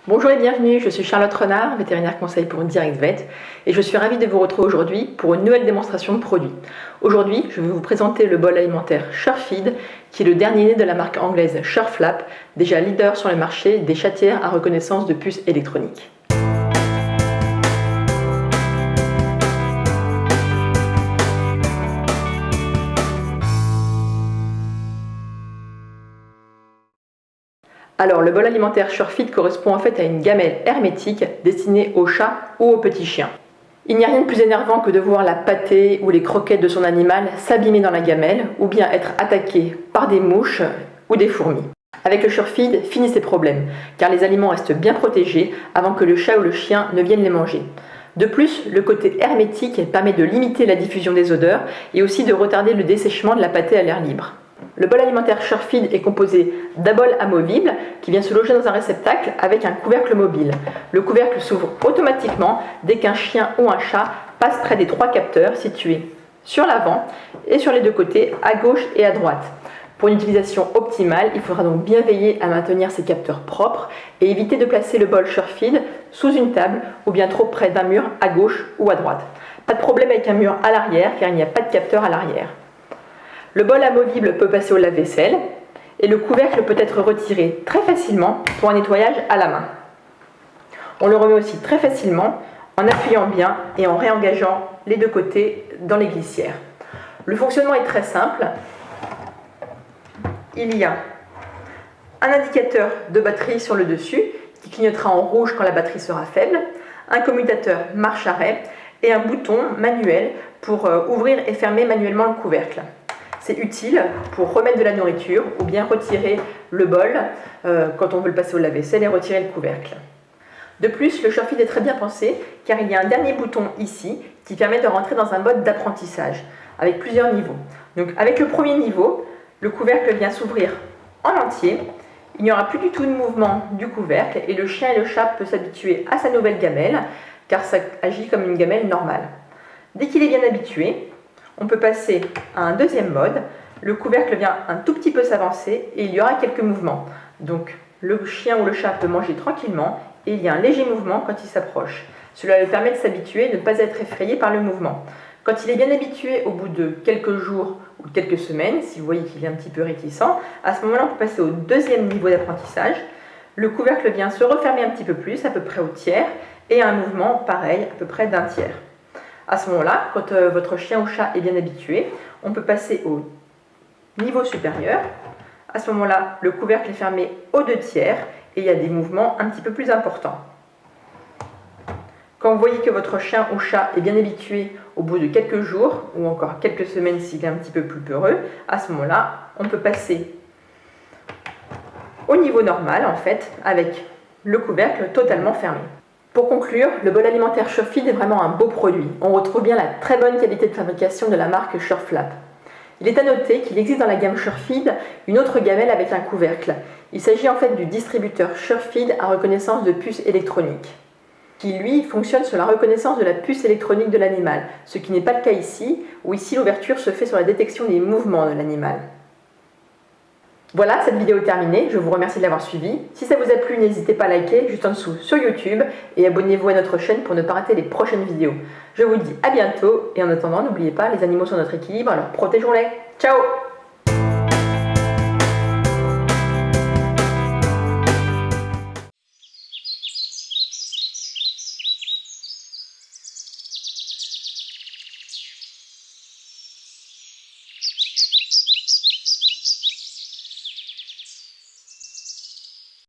Bonjour et bienvenue, je suis Charlotte Renard, vétérinaire conseil pour DirectVet et je suis ravie de vous retrouver aujourd'hui pour une nouvelle démonstration de produit. Aujourd'hui, je vais vous présenter le bol alimentaire SureFeed qui est le dernier né de la marque anglaise SureFlap, déjà leader sur le marché des chatières à reconnaissance de puces électroniques. Alors, le bol alimentaire SureFeed correspond en fait à une gamelle hermétique destinée aux chats ou aux petits chiens. Il n'y a rien de plus énervant que de voir la pâtée ou les croquettes de son animal s'abîmer dans la gamelle ou bien être attaqué par des mouches ou des fourmis. Avec le SureFeed, fini ces problèmes, car les aliments restent bien protégés avant que le chat ou le chien ne viennent les manger. De plus, le côté hermétique permet de limiter la diffusion des odeurs et aussi de retarder le dessèchement de la pâtée à l'air libre. Le bol alimentaire SureFeed est composé d'un bol amovible qui vient se loger dans un réceptacle avec un couvercle mobile. Le couvercle s'ouvre automatiquement dès qu'un chien ou un chat passe près des 3 capteurs situés sur l'avant et sur les 2 côtés, à gauche et à droite. Pour une utilisation optimale, il faudra donc bien veiller à maintenir ces capteurs propres et éviter de placer le bol SureFeed sous une table ou bien trop près d'un mur à gauche ou à droite. Pas de problème avec un mur à l'arrière car il n'y a pas de capteur à l'arrière. Le bol amovible peut passer au lave-vaisselle et le couvercle peut être retiré très facilement pour un nettoyage à la main. On le remet aussi très facilement en appuyant bien et en réengageant les 2 côtés dans les glissières. Le fonctionnement est très simple. Il y a un indicateur de batterie sur le dessus qui clignotera en rouge quand la batterie sera faible, un commutateur marche-arrêt et un bouton manuel pour ouvrir et fermer manuellement le couvercle. C'est utile pour remettre de la nourriture ou bien retirer le bol quand on veut le passer au lave-vaisselle et retirer le couvercle. De plus, le SureFeed est très bien pensé car il y a un dernier bouton ici qui permet de rentrer dans un mode d'apprentissage avec plusieurs niveaux. Donc avec le premier niveau, le couvercle vient s'ouvrir en entier. Il n'y aura plus du tout de mouvement du couvercle et le chien et le chat peuvent s'habituer à sa nouvelle gamelle car ça agit comme une gamelle normale. Dès qu'il est bien habitué, on peut passer à un deuxième mode. Le couvercle vient un tout petit peu s'avancer et il y aura quelques mouvements. Donc le chien ou le chat peut manger tranquillement et il y a un léger mouvement quand il s'approche. Cela lui permet de s'habituer et de ne pas être effrayé par le mouvement. Quand il est bien habitué, au bout de quelques jours ou quelques semaines, si vous voyez qu'il est un petit peu réticent, à ce moment-là, on peut passer au deuxième niveau d'apprentissage. Le couvercle vient se refermer un petit peu plus, à peu près au tiers, et un mouvement pareil, à peu près d'un tiers. À ce moment-là, quand votre chien ou chat est bien habitué, on peut passer au niveau supérieur. À ce moment-là, le couvercle est fermé aux 2 tiers et il y a des mouvements un petit peu plus importants. Quand vous voyez que votre chien ou chat est bien habitué au bout de quelques jours ou encore quelques semaines s'il est un petit peu plus peureux, à ce moment-là, on peut passer au niveau normal en fait avec le couvercle totalement fermé. Pour conclure, le bol alimentaire SureFeed est vraiment un beau produit. On retrouve bien la très bonne qualité de fabrication de la marque SureFlap. Il est à noter qu'il existe dans la gamme SureFeed une autre gamelle avec un couvercle. Il s'agit en fait du distributeur SureFeed à reconnaissance de puces électroniques, qui lui fonctionne sur la reconnaissance de la puce électronique de l'animal, ce qui n'est pas le cas ici, où ici l'ouverture se fait sur la détection des mouvements de l'animal. Voilà, cette vidéo est terminée, je vous remercie de l'avoir suivie. Si ça vous a plu, n'hésitez pas à liker juste en dessous sur YouTube et abonnez-vous à notre chaîne pour ne pas rater les prochaines vidéos. Je vous dis à bientôt et en attendant, n'oubliez pas, les animaux sont notre équilibre, alors protégeons-les. Ciao!